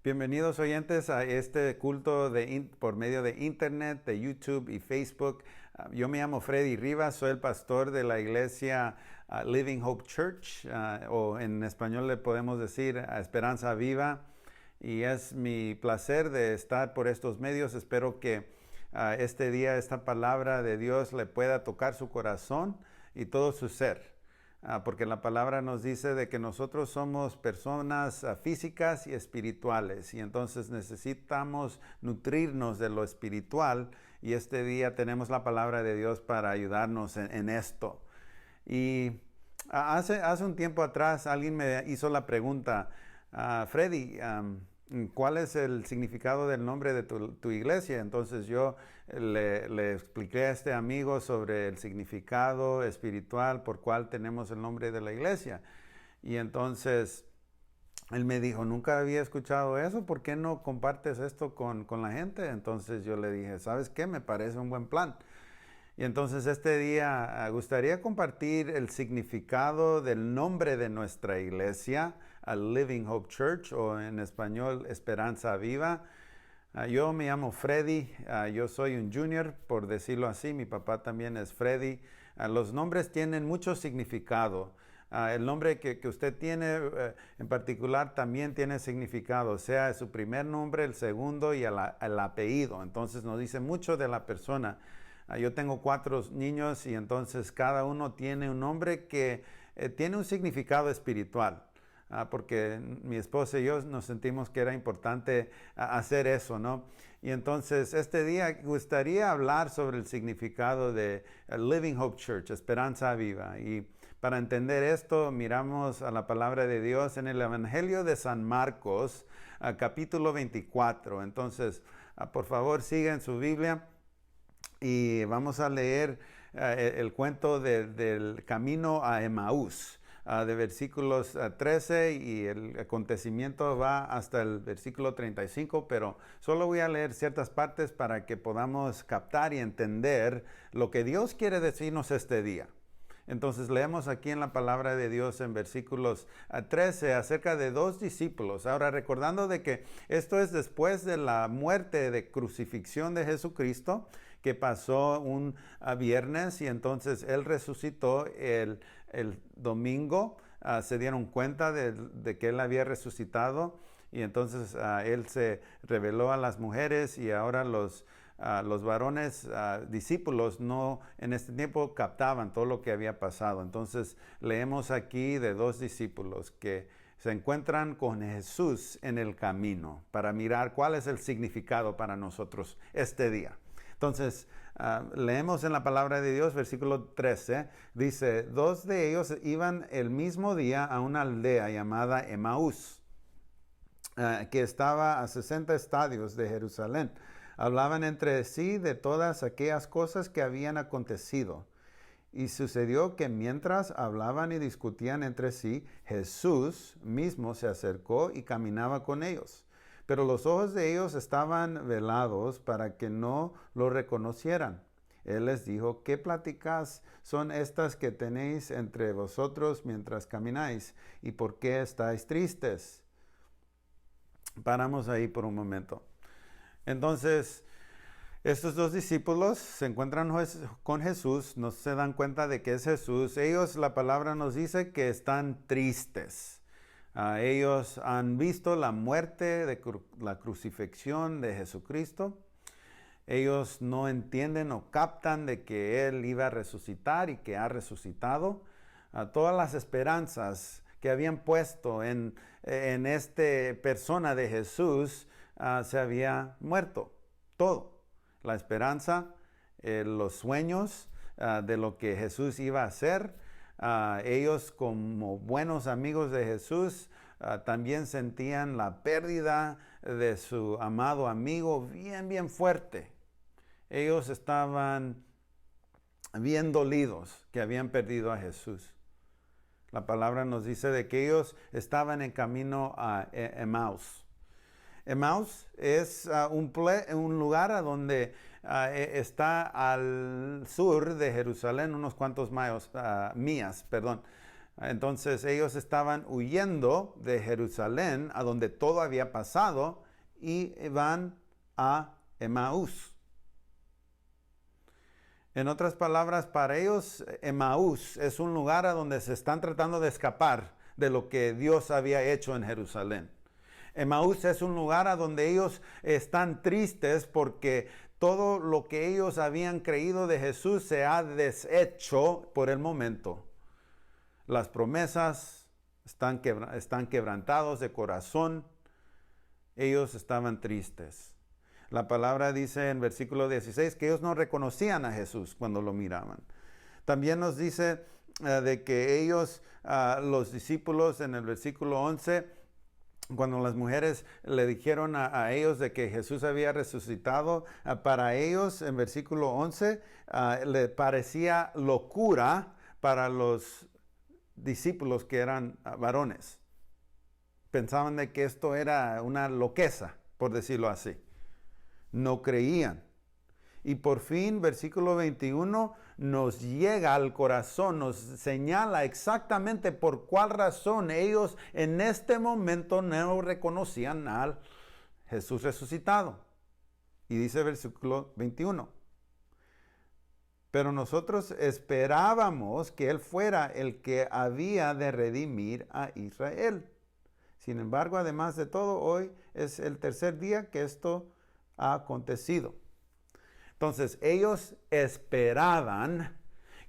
Bienvenidos oyentes a este culto por medio de internet, de YouTube y Facebook. Yo me llamo Freddy Rivas, soy el pastor de la iglesia Living Hope Church, o en español le podemos decir Esperanza Viva. Y es mi placer de estar por estos medios. Espero que este día esta palabra de Dios le pueda tocar su corazón y todo su ser. Porque la palabra nos dice de que nosotros somos personas físicas y espirituales y entonces necesitamos nutrirnos de lo espiritual y este día tenemos la palabra de Dios para ayudarnos en esto. Y hace un tiempo atrás alguien me hizo la pregunta, Freddy, ¿cuál es el significado del nombre de tu iglesia? Entonces yo le expliqué a este amigo sobre el significado espiritual por cual tenemos el nombre de la iglesia. Y entonces él me dijo, nunca había escuchado eso, ¿por qué no compartes esto con la gente? Entonces yo le dije, ¿sabes qué? Me parece un buen plan. Y entonces este día gustaría compartir el significado del nombre de nuestra iglesia, a Living Hope Church, o en español Esperanza Viva. Yo me llamo Freddy, yo soy un junior, por decirlo así, mi papá también es Freddy. Los nombres tienen mucho significado. El nombre que usted tiene en particular también tiene significado, o sea, su primer nombre, el segundo y el apellido. Entonces nos dice mucho de la persona. Yo tengo 4 niños y entonces cada uno tiene un nombre que tiene un significado espiritual. Porque mi esposa y yo nos sentimos que era importante hacer eso, ¿no? Y entonces este día gustaría hablar sobre el significado de Living Hope Church, Esperanza Viva. Y para entender esto, miramos a la palabra de Dios en el Evangelio de San Marcos, capítulo 24. Entonces, por favor, sigan su Biblia. Y vamos a leer el cuento del camino a Emaús, de versículos 13 y el acontecimiento va hasta el versículo 35, pero solo voy a leer ciertas partes para que podamos captar y entender lo que Dios quiere decirnos este día. Entonces leemos aquí en la palabra de Dios en versículos 13 acerca de 2 discípulos. Ahora recordando de que esto es después de la muerte de crucifixión de Jesucristo que pasó un viernes y entonces Él resucitó el domingo. Se dieron cuenta de que Él había resucitado y entonces Él se reveló a las mujeres y ahora los varones discípulos no en este tiempo captaban todo lo que había pasado. Entonces leemos aquí de 2 discípulos que se encuentran con Jesús en el camino para mirar cuál es el significado para nosotros este día. Entonces, leemos en la palabra de Dios, versículo 13, dice, 2 de ellos iban el mismo día a una aldea llamada Emaús, que estaba a 60 estadios de Jerusalén. Hablaban entre sí de todas aquellas cosas que habían acontecido. Y sucedió que mientras hablaban y discutían entre sí, Jesús mismo se acercó y caminaba con ellos. Pero los ojos de ellos estaban velados para que no lo reconocieran. Él les dijo, ¿qué pláticas son estas que tenéis entre vosotros mientras camináis? ¿Y por qué estáis tristes? Paramos ahí por un momento. Entonces, estos 2 discípulos se encuentran con Jesús, no se dan cuenta de que es Jesús. Ellos, la palabra nos dice que están tristes. Ellos han visto la muerte, la crucifixión de Jesucristo. Ellos no entienden o captan de que Él iba a resucitar y que ha resucitado. Todas las esperanzas que habían puesto en esta persona de Jesús se había muerto. Todo. La esperanza, los sueños de lo que Jesús iba a hacer. Ellos como buenos amigos de Jesús también sentían la pérdida de su amado amigo bien fuerte. Ellos estaban bien dolidos que habían perdido a Jesús. La palabra nos dice de que ellos estaban en camino a Emaús. Emaús es un lugar a donde está al sur de Jerusalén, unos cuantos millas. Entonces ellos estaban huyendo de Jerusalén, a donde todo había pasado, y van a Emaús. En otras palabras, para ellos, Emaús es un lugar a donde se están tratando de escapar de lo que Dios había hecho en Jerusalén. Emaús es un lugar a donde ellos están tristes porque todo lo que ellos habían creído de Jesús se ha deshecho por el momento. Las promesas están quebrantados de corazón. Ellos estaban tristes. La palabra dice en versículo 16 que ellos no reconocían a Jesús cuando lo miraban. También nos dice de que ellos, los discípulos, en el versículo 11, cuando las mujeres le dijeron a ellos de que Jesús había resucitado, para ellos, en versículo 11, le parecía locura para los discípulos que eran varones. Pensaban de que esto era una loqueza, por decirlo así. No creían. Y por fin, versículo 21, nos llega al corazón, nos señala exactamente por cuál razón ellos en este momento no reconocían al Jesús resucitado. Y dice versículo 21. Pero nosotros esperábamos que Él fuera el que había de redimir a Israel. Sin embargo, además de todo, hoy es el tercer día que esto ha acontecido. Entonces, ellos esperaban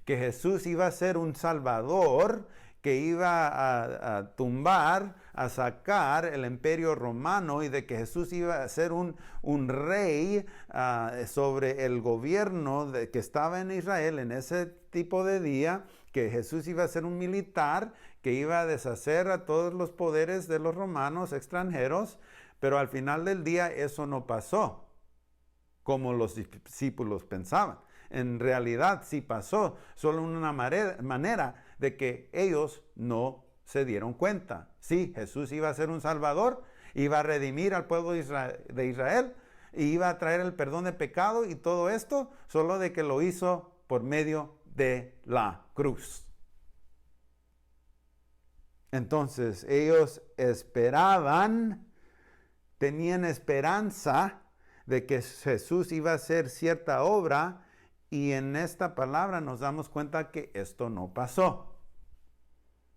que Jesús iba a ser un salvador, que iba a tumbar, a sacar el imperio romano y de que Jesús iba a ser un rey sobre el gobierno que estaba en Israel en ese tipo de día, que Jesús iba a ser un militar, que iba a deshacer a todos los poderes de los romanos extranjeros, pero al final del día eso no pasó como los discípulos pensaban. En realidad sí pasó, solo una manera de que ellos no se dieron cuenta. Sí, Jesús iba a ser un salvador, iba a redimir al pueblo de Israel, y iba a traer el perdón de pecado y todo esto, solo de que lo hizo por medio de la cruz. Entonces ellos esperaban, tenían esperanza de que Jesús iba a hacer cierta obra, y en esta palabra nos damos cuenta que esto no pasó.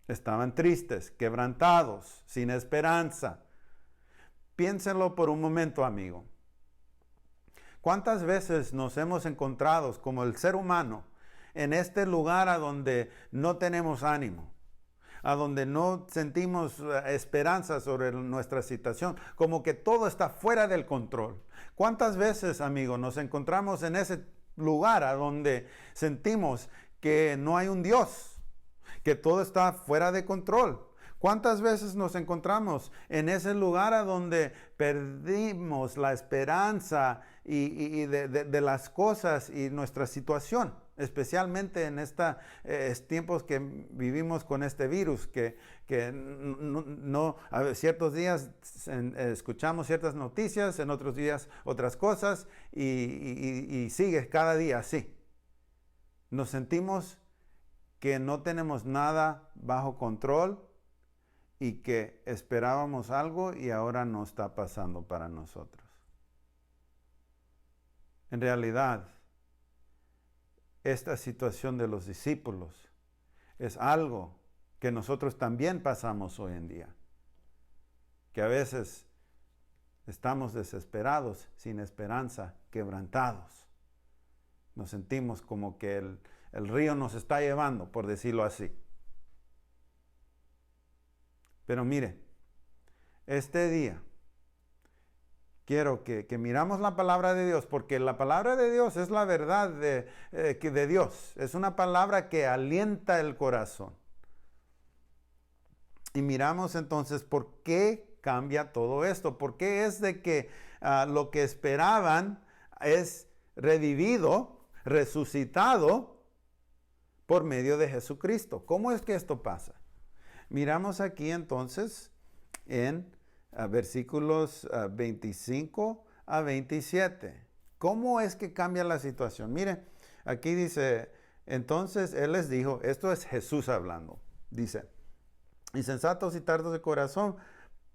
Estaban tristes, quebrantados, sin esperanza. Piénsenlo por un momento, amigo. ¿Cuántas veces nos hemos encontrado como el ser humano en este lugar a donde no tenemos ánimo, a donde no sentimos esperanza sobre nuestra situación, como que todo está fuera del control? ¿Cuántas veces, amigo, nos encontramos en ese lugar a donde sentimos que no hay un Dios, que todo está fuera de control? ¿Cuántas veces nos encontramos en ese lugar a donde perdimos la esperanza y de las cosas y nuestra situación? Especialmente en estos tiempos que vivimos con este virus, que a ciertos días escuchamos ciertas noticias, en otros días otras cosas, y sigue cada día así. Nos sentimos que no tenemos nada bajo control y que esperábamos algo y ahora no está pasando para nosotros. En realidad, esta situación de los discípulos es algo que nosotros también pasamos hoy en día. Que a veces estamos desesperados, sin esperanza, quebrantados. Nos sentimos como que el río nos está llevando, por decirlo así. Pero mire, este día quiero que miramos la palabra de Dios, porque la palabra de Dios es la verdad de Dios. Es una palabra que alienta el corazón. Y miramos entonces por qué cambia todo esto. ¿Por qué es de que lo que esperaban es revivido, resucitado por medio de Jesucristo? ¿Cómo es que esto pasa? Miramos aquí entonces en versículos 25 a 27. ¿Cómo es que cambia la situación? Mire, aquí dice, entonces Él les dijo, esto es Jesús hablando. Dice, insensatos y tardos de corazón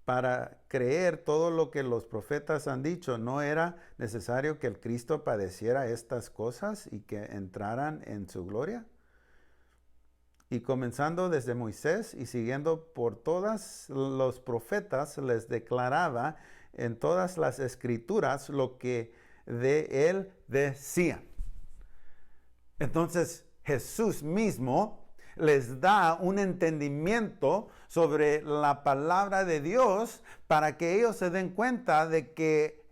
para creer todo lo que los profetas han dicho. ¿No era necesario que el Cristo padeciera estas cosas y que entraran en su gloria? Y comenzando desde Moisés y siguiendo por todos los profetas, les declaraba en todas las escrituras lo que de él decía. Entonces Jesús mismo les da un entendimiento sobre la palabra de Dios para que ellos se den cuenta de que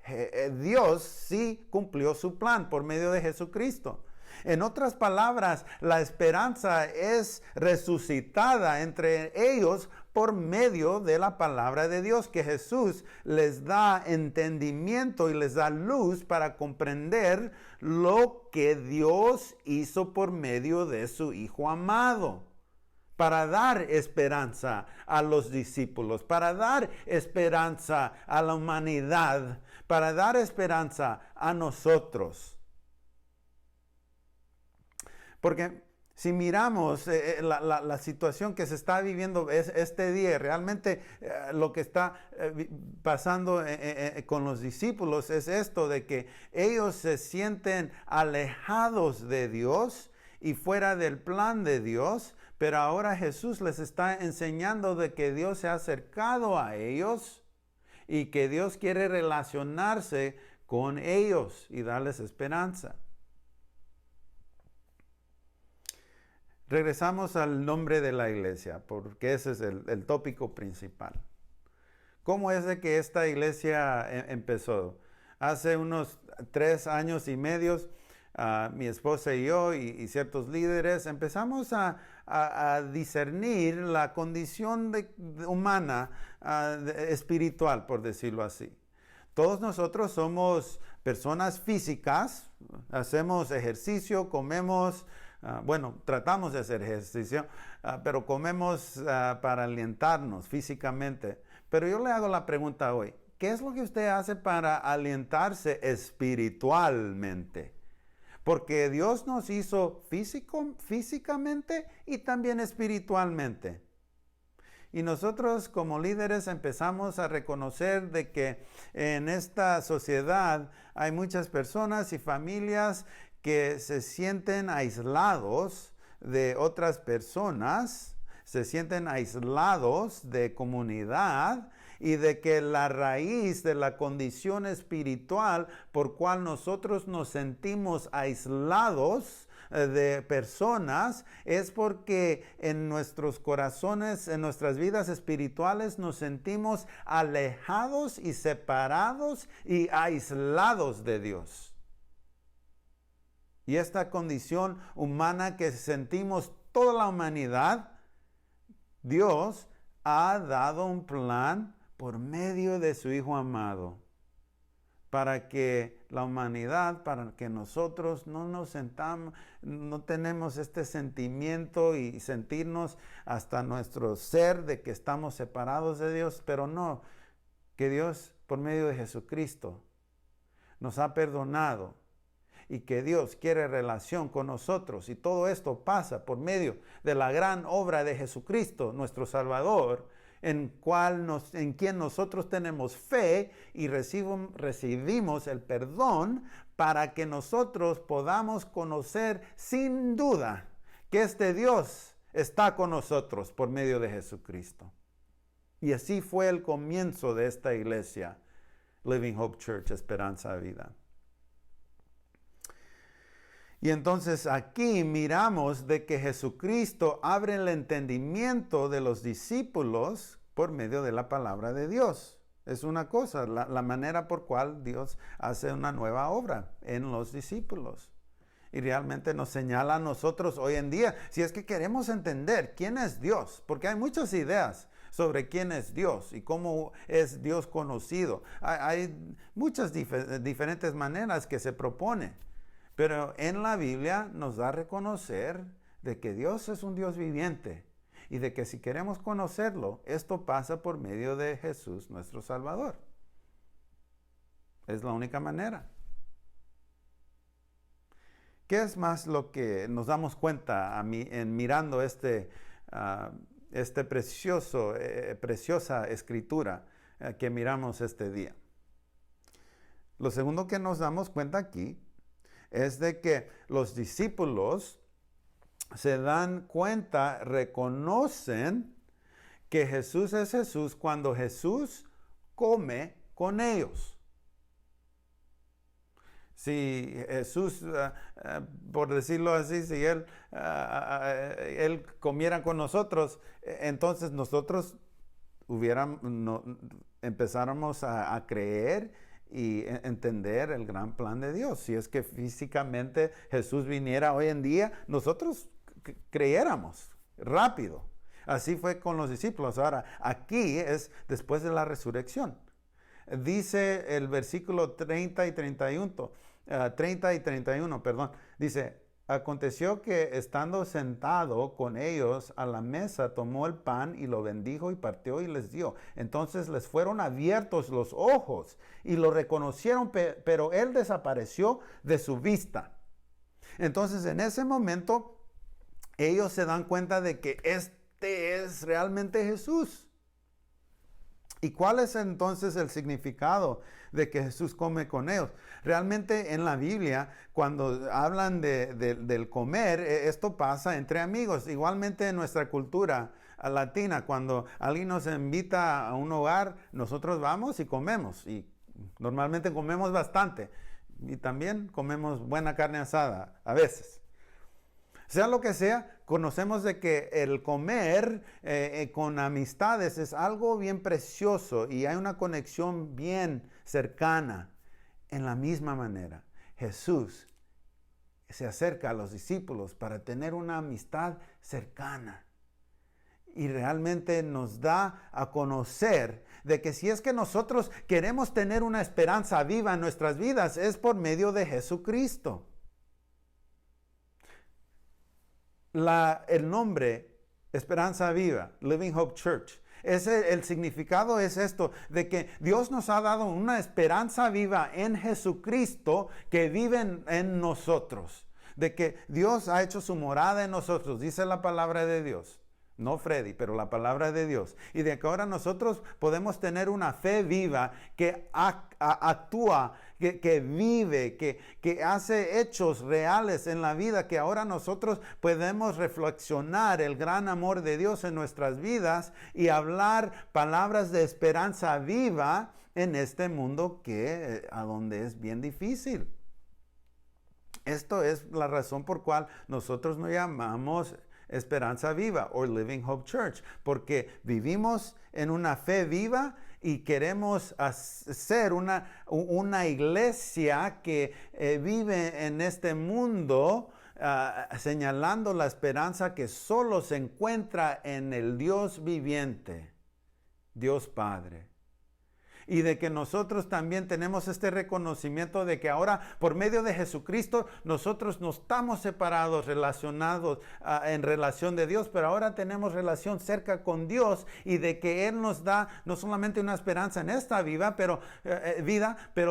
Dios sí cumplió su plan por medio de Jesucristo. En otras palabras, la esperanza es resucitada entre ellos por medio de la palabra de Dios, que Jesús les da entendimiento y les da luz para comprender lo que Dios hizo por medio de su Hijo amado, para dar esperanza a los discípulos, para dar esperanza a la humanidad, para dar esperanza a nosotros. Porque si miramos la situación que se está viviendo este día, realmente lo que está pasando con los discípulos es esto, de que ellos se sienten alejados de Dios y fuera del plan de Dios, pero ahora Jesús les está enseñando de que Dios se ha acercado a ellos y que Dios quiere relacionarse con ellos y darles esperanza. Regresamos al nombre de la iglesia, porque ese es el tópico principal. ¿Cómo es de que esta iglesia empezó? Hace unos 3 años y medio, mi esposa y yo y ciertos líderes empezamos a discernir la condición humana, espiritual, por decirlo así. Todos nosotros somos personas físicas, hacemos ejercicio, comemos. Tratamos de hacer ejercicio, pero comemos para alientarnos físicamente. Pero yo le hago la pregunta hoy, ¿qué es lo que usted hace para alientarse espiritualmente? Porque Dios nos hizo físicamente y también espiritualmente. Y nosotros como líderes empezamos a reconocer de que en esta sociedad hay muchas personas y familias que se sienten aislados de otras personas, se sienten aislados de comunidad y de que la raíz de la condición espiritual por cual nosotros nos sentimos aislados de personas es porque en nuestros corazones, en nuestras vidas espirituales nos sentimos alejados y separados y aislados de Dios. Y esta condición humana que sentimos toda la humanidad, Dios ha dado un plan por medio de su Hijo amado, para que la humanidad, para que nosotros no nos sentamos, no tenemos este sentimiento y sentirnos hasta nuestro ser de que estamos separados de Dios, pero no, que Dios por medio de Jesucristo nos ha perdonado y que Dios quiere relación con nosotros, y todo esto pasa por medio de la gran obra de Jesucristo, nuestro Salvador, en quien nosotros tenemos fe y recibimos el perdón para que nosotros podamos conocer sin duda que este Dios está con nosotros por medio de Jesucristo. Y así fue el comienzo de esta iglesia, Living Hope Church, Esperanza de Vida. Y entonces aquí miramos de que Jesucristo abre el entendimiento de los discípulos por medio de la palabra de Dios. Es una cosa, la manera por cual Dios hace una nueva obra en los discípulos. Y realmente nos señala a nosotros hoy en día, si es que queremos entender quién es Dios, porque hay muchas ideas sobre quién es Dios y cómo es Dios conocido. Hay muchas diferentes maneras que se propone. Pero en la Biblia nos da a reconocer de que Dios es un Dios viviente y de que si queremos conocerlo, esto pasa por medio de Jesús, nuestro Salvador. Es la única manera. ¿Qué es más lo que nos damos cuenta en mirando este preciosa escritura que miramos este día. Lo segundo que nos damos cuenta aquí es de que los discípulos se dan cuenta, reconocen que Jesús es Jesús cuando Jesús come con ellos. Si Jesús, por decirlo así, si Él comiera con nosotros, entonces nosotros empezáramos a creer y entender el gran plan de Dios. Si es que físicamente Jesús viniera hoy en día, nosotros creyéramos rápido. Así fue con los discípulos. Ahora, aquí es después de la resurrección. Dice el versículo 30 y 31, dice, aconteció que estando sentado con ellos a la mesa, tomó el pan y lo bendijo y partió y les dio. Entonces les fueron abiertos los ojos y lo reconocieron, pero él desapareció de su vista. Entonces en ese momento ellos se dan cuenta de que este es realmente Jesús. ¿Y cuál es entonces el significado de que Jesús come con ellos? Realmente en la Biblia, cuando hablan del comer, esto pasa entre amigos. Igualmente en nuestra cultura latina, cuando alguien nos invita a un hogar, nosotros vamos y comemos. Y normalmente comemos bastante. Y también comemos buena carne asada, a veces. Sea lo que sea, conocemos de que el comer con amistades es algo bien precioso y hay una conexión bien cercana. En la misma manera, Jesús se acerca a los discípulos para tener una amistad cercana. Y realmente nos da a conocer de que si es que nosotros queremos tener una esperanza viva en nuestras vidas, es por medio de Jesucristo. El nombre Esperanza Viva, Living Hope Church, el significado es esto, de que Dios nos ha dado una esperanza viva en Jesucristo que vive en nosotros, de que Dios ha hecho su morada en nosotros, dice la palabra de Dios. No Freddy, pero la palabra de Dios. Y de que ahora nosotros podemos tener una fe viva que actúa, que vive, que hace hechos reales en la vida, que ahora nosotros podemos reflexionar el gran amor de Dios en nuestras vidas y hablar palabras de esperanza viva en este mundo a donde es bien difícil. Esto es la razón por cual nosotros nos llamamos Esperanza Viva o Living Hope Church, porque vivimos en una fe viva y queremos ser una iglesia que vive en este mundo señalando la esperanza que solo se encuentra en el Dios viviente, Dios Padre. Y de que nosotros también tenemos este reconocimiento de que ahora por medio de Jesucristo nosotros no estamos separados, relacionados en relación de Dios, pero ahora tenemos relación cerca con Dios y de que Él nos da no solamente una esperanza en esta vida, pero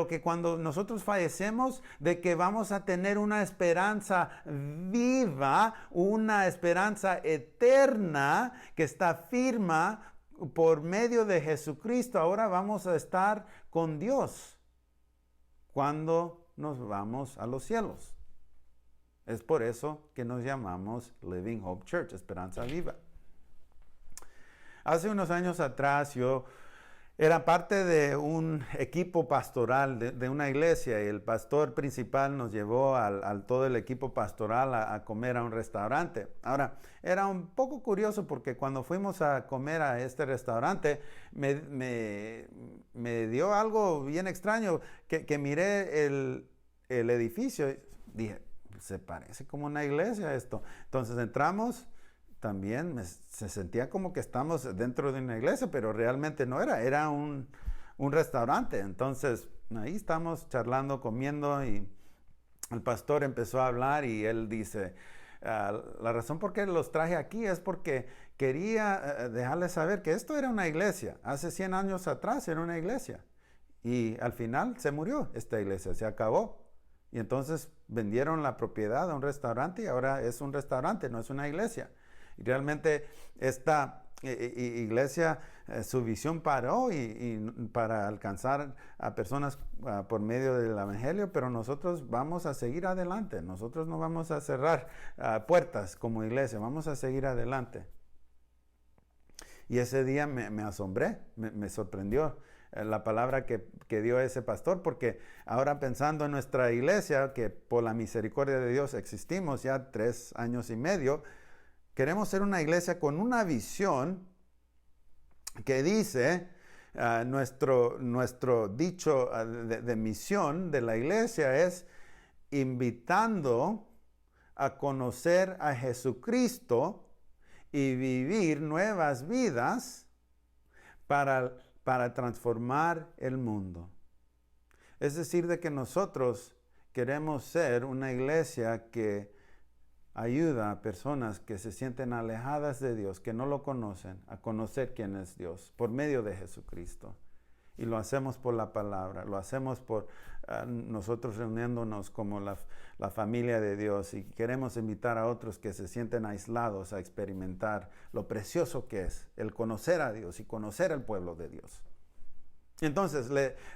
que cuando nosotros fallecemos, de que vamos a tener una esperanza viva, una esperanza eterna que está firme por medio de Jesucristo. Ahora vamos a estar con Dios cuando nos vamos a los cielos. Es por eso que nos llamamos Living Hope Church, Esperanza Viva. Hace unos años atrás yo era parte de un equipo pastoral de una iglesia y el pastor principal nos llevó al todo el equipo pastoral a comer a un restaurante. Ahora, era un poco curioso porque cuando fuimos a comer a este restaurante me dio algo bien extraño que miré el edificio y dije, se parece como una iglesia esto. Entonces entramos. También se sentía como que estamos dentro de una iglesia, pero realmente no era un restaurante. Entonces ahí estamos charlando, comiendo y el pastor empezó a hablar y él dice, la razón por qué los traje aquí es porque quería dejarles saber que esto era una iglesia. Hace 100 años atrás era una iglesia y al final se murió esta iglesia, se acabó. Y entonces vendieron la propiedad a un restaurante y ahora es un restaurante, no es una iglesia. Y realmente esta Iglesia, su visión paró y para alcanzar a personas por medio del Evangelio, pero nosotros vamos a seguir adelante. Nosotros no vamos a cerrar puertas como iglesia, vamos a seguir adelante. Y ese día me asombré, me sorprendió la palabra que dio ese pastor, porque ahora pensando en nuestra iglesia, que por la misericordia de Dios existimos ya 3 años y medio, queremos ser una iglesia con una visión que dice, nuestro dicho de misión de la iglesia es invitando a conocer a Jesucristo y vivir nuevas vidas para transformar el mundo. Es decir, de que nosotros queremos ser una iglesia que ayuda a personas que se sienten alejadas de Dios, que no lo conocen, a conocer quién es Dios por medio de Jesucristo. Y lo hacemos por la palabra, lo hacemos por nosotros reuniéndonos como la familia de Dios, y queremos invitar a otros que se sienten aislados a experimentar lo precioso que es el conocer a Dios y conocer al pueblo de Dios. Entonces,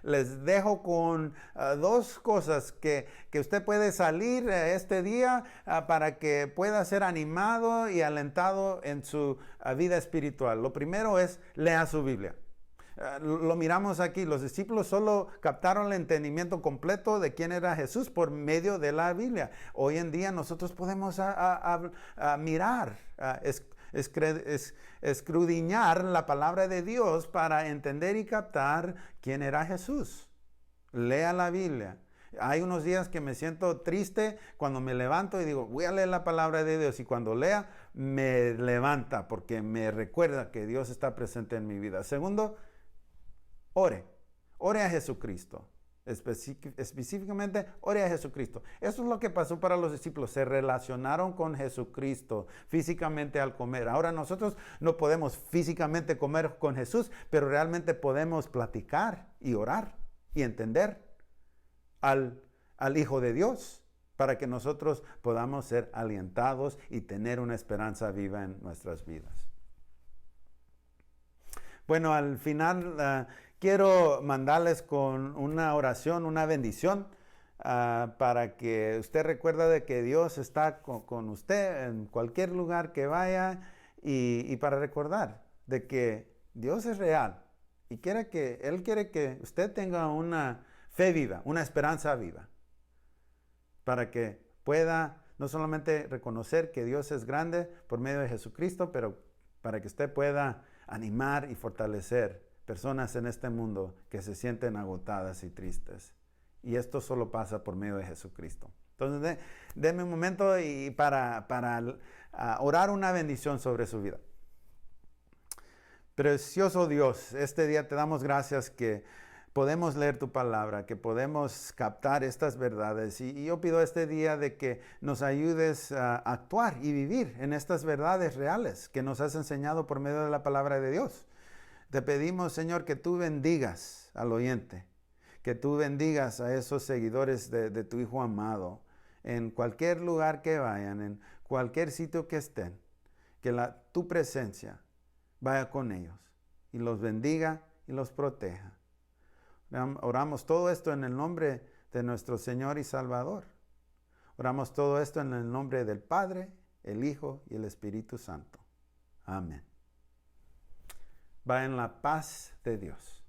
les dejo con 2 cosas que usted puede salir este día para que pueda ser animado y alentado en su vida espiritual. Lo primero es, lea su Biblia. Lo miramos aquí, los discípulos solo captaron el entendimiento completo de quién era Jesús por medio de la Biblia. Hoy en día nosotros podemos mirar, escudriñar la palabra de Dios para entender y captar quién era Jesús. Lea la Biblia. Hay unos días que me siento triste cuando me levanto y digo, voy a leer la palabra de Dios, y cuando lea me levanta porque me recuerda que Dios está presente en mi vida. Segundo, ore a Jesucristo. Específicamente, ore a Jesucristo. Eso es lo que pasó para los discípulos. Se relacionaron con Jesucristo físicamente al comer. Ahora nosotros no podemos físicamente comer con Jesús, pero realmente podemos platicar y orar y entender al Hijo de Dios, para que nosotros podamos ser alientados y tener una esperanza viva en nuestras vidas. Bueno, al final quiero mandarles con una oración, una bendición, para que usted recuerde de que Dios está con usted en cualquier lugar que vaya, y para recordar de que Dios es real y Él quiere que usted tenga una fe viva, una esperanza viva, para que pueda no solamente reconocer que Dios es grande por medio de Jesucristo, pero para que usted pueda animar y fortalecer personas en este mundo que se sienten agotadas y tristes. Y esto solo pasa por medio de Jesucristo. Entonces, denme un momento y para orar una bendición sobre su vida. Precioso Dios, este día te damos gracias que podemos leer tu palabra, que podemos captar estas verdades. Y yo pido este día de que nos ayudes a actuar y vivir en estas verdades reales que nos has enseñado por medio de la palabra de Dios. Te pedimos, Señor, que tú bendigas al oyente, que tú bendigas a esos seguidores de tu Hijo amado, en cualquier lugar que vayan, en cualquier sitio que estén, que tu presencia vaya con ellos y los bendiga y los proteja. Oramos todo esto en el nombre de nuestro Señor y Salvador. Oramos todo esto en el nombre del Padre, el Hijo y el Espíritu Santo. Amén. Va en la paz de Dios.